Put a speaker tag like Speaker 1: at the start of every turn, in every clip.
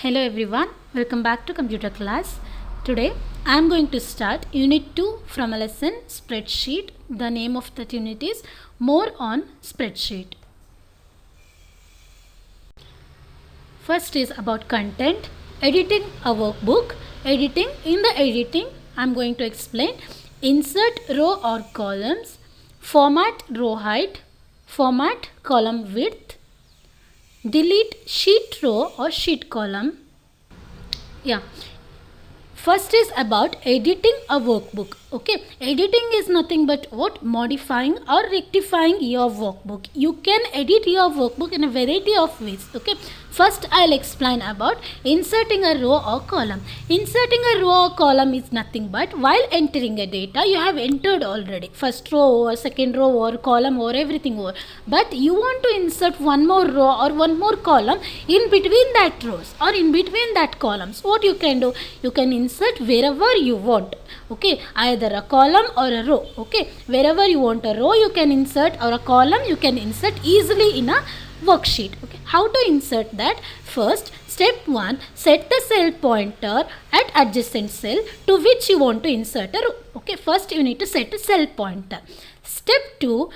Speaker 1: Hello everyone, welcome back to computer class. Today I am going to start unit 2 from a lesson spreadsheet. The name of that unit is More on Spreadsheet. First is about content, editing a workbook. Editing, in the editing I am going to explain insert row or columns, format row height, format column width, delete sheet row or sheet column. First is about editing a workbook. Okay, editing is nothing but what? Modifying or rectifying your workbook. You can edit your workbook in a variety of ways. Okay, first I'll explain about inserting a row or column. Inserting a row or column is nothing but while entering a data you have entered already first row or second row or column or everything over, but you want to insert one more row or one more column in between that rows or in between that columns. What you can do? You can insert wherever you want. Okay, either a column or a row. Okay, wherever you want a row you can insert, or a column you can insert easily in a worksheet. Okay, how to insert that? First, step 1, set the cell pointer at adjacent cell to which you want to insert a row. Okay, first you need to set a cell pointer. Step 2,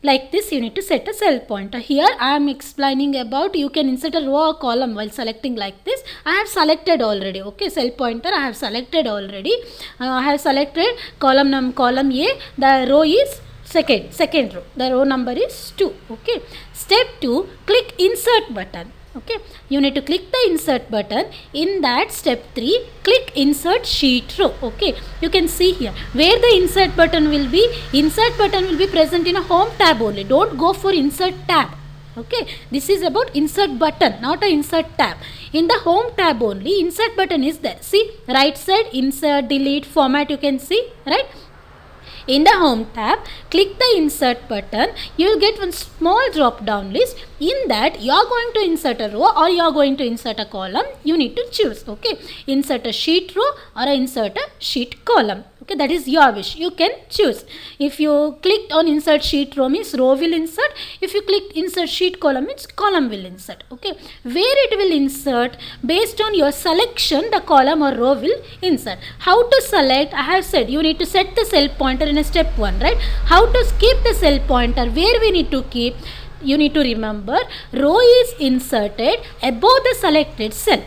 Speaker 1: like this you need to set a cell pointer. Here I am explaining about you can insert a row or column while selecting like this. I have selected already. Okay, cell pointer I have selected already. I have selected column A. The row is second row. The row number is 2. Okay, step 2, click insert button. Okay, you need to click the insert button. In that step 3, click insert sheet row. Okay, you can see here where the insert button will be. Insert button will be present in a home tab only. Don't go for insert tab. Okay, this is about insert button, not a insert tab. In the home tab only insert button is there. See, right side insert, delete, format, you can see, right? In the home tab, click the insert button. You will get one small drop down list. In that you are going to insert a row or you are going to insert a column. You need to choose. Okay, insert a sheet row or insert a sheet column. Okay, that is your wish. You can choose. If you clicked on insert sheet row means row will insert. If you click insert sheet column means column will insert. Okay, where it will insert based on your selection, the column or row will insert. How to select? I have said you need to set the cell pointer in a step 1, right? How to keep the cell pointer? Where we need to keep? You need to remember row is inserted above the selected cell.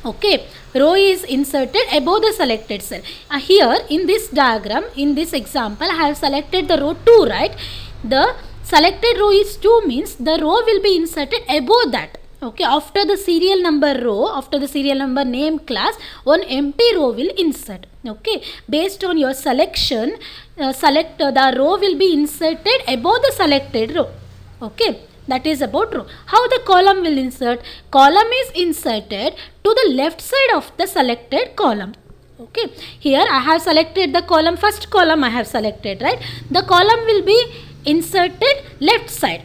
Speaker 1: Okay, row is inserted above the selected cell. Here in this diagram, in this example, I have selected the row 2, right? The selected row is 2 means the row will be inserted above that. Okay, after the serial number row, after the serial number name class, one empty row will insert. Okay, based on your selection, the row will be inserted above the selected row. Okay, that is about row. How the column will insert? Column is inserted to the left side of the selected column. Okay, here I have selected the column, first column I have selected, right? The column will be inserted left side.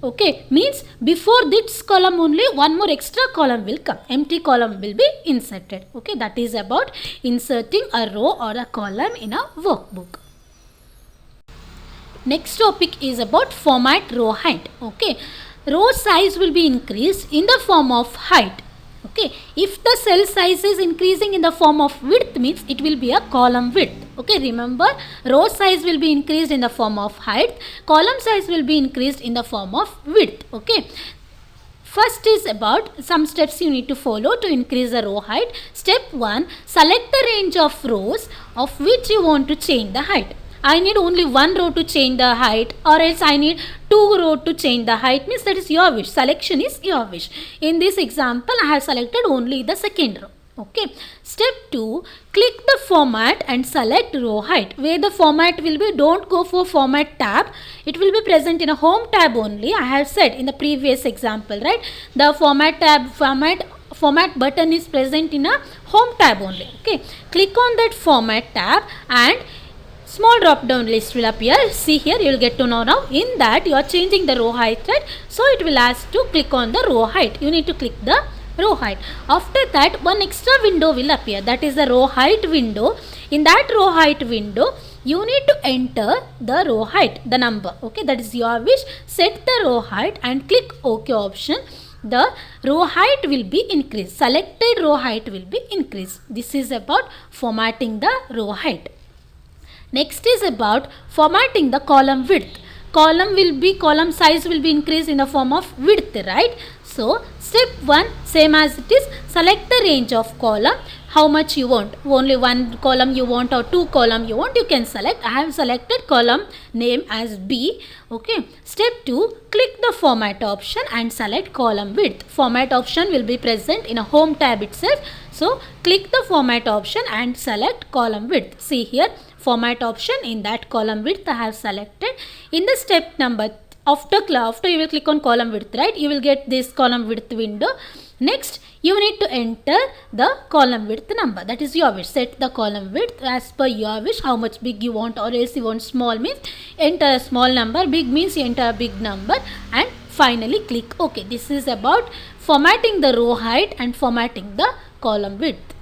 Speaker 1: Okay, means before this column only one more extra column will come. Empty column will be inserted. Okay, that is about inserting a row or a column in a workbook. Next topic is about format row height. Okay, row size will be increased in the form of height. Okay, if the cell size is increasing in the form of width means it will be a column width. Okay, remember row size will be increased in the form of height, column size will be increased in the form of width. Okay, first is about some steps you need to follow to increase the row height. Step 1, select the range of rows of which you want to change the height. I need only one row to change the height, or else I need 2 rows to change the height, means that is your wish. Selection is your wish. In this example, I have selected only the second row. Okay. Step 2, click the format and select row height. Where the format will be, don't go for format tab. It will be present in a home tab only. I have said in the previous example, right? The format button is present in a home tab only. Okay. Click on that format tab and small drop down list will appear. See here, you will get to know now. In that you are changing the row height, right? So it will ask to click on the row height. You need to click the row height. After that one extra window will appear, that is the row height window. In that row height window you need to enter the row height, the number. Okay, that is your wish. Set the row height and click OK option. the row height will be increased. Selected row height will be increased. This is about formatting the row height. Next is about formatting the column width. Column size will be increased in the form of width, right? So step 1, same as it is, select the range of column, how much you want, only one column you want or two column you want, you can select. I have selected column name as B. Okay. Step 2, click the format option and select column width. Format option will be present in a home tab itself. So click the format option and select column width. See here, format option, in that column width I have selected. In the step number after you will click on column width, right? You will get this column width window. Next, you need to enter the column width number. That is your wish. Set the column width as per your wish. How much big you want, or else you want small means enter a small number. Big means you enter a big number. And finally click OK. This is about formatting the row height and formatting the column width.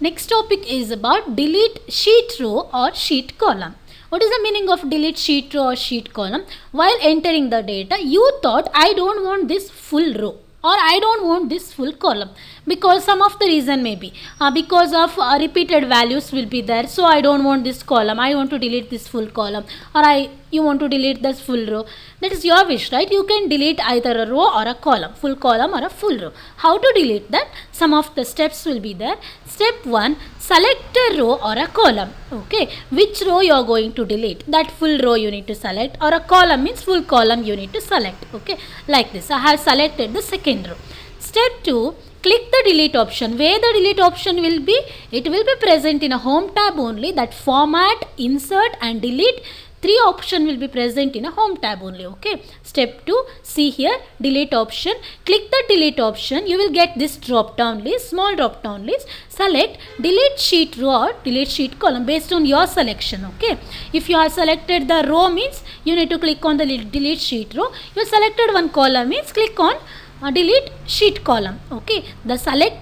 Speaker 1: Next topic is about delete sheet row or sheet column. What is the meaning of delete sheet row or sheet column? While entering the data, you thought I don't want this full row or I don't want this full column, because some of the reason may be because of repeated values will be there. So I don't want this column, I want to delete this full column, or you want to delete this full row. That is your wish, right? You can delete either a row or a column, full column or a full row. How to delete that? Some of the steps will be there. Step 1, select a row or a column. Okay, which row you are going to delete? That full row you need to select, or a column means full column you need to select. Okay, like this. I have selected the second row. Step 2, click the delete option. Where the delete option will be? It will be present in a home tab only. That format, insert and delete, 3 option will be present in a home tab only. Okay. Step 2, see here, delete option. Click the delete option. You will get this drop down list, small drop down list. Select delete sheet row or delete sheet column based on your selection. Okay. If you have selected the row means you need to click on the delete sheet row. You selected one column means click on delete sheet column. Okay. The selected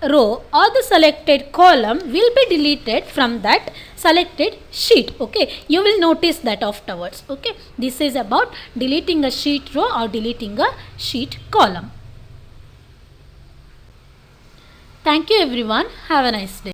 Speaker 1: row or the selected column will be deleted from that selected sheet. Okay, you will notice that afterwards. Okay, this is about deleting a sheet row or deleting a sheet column. Thank you everyone. Have a nice day.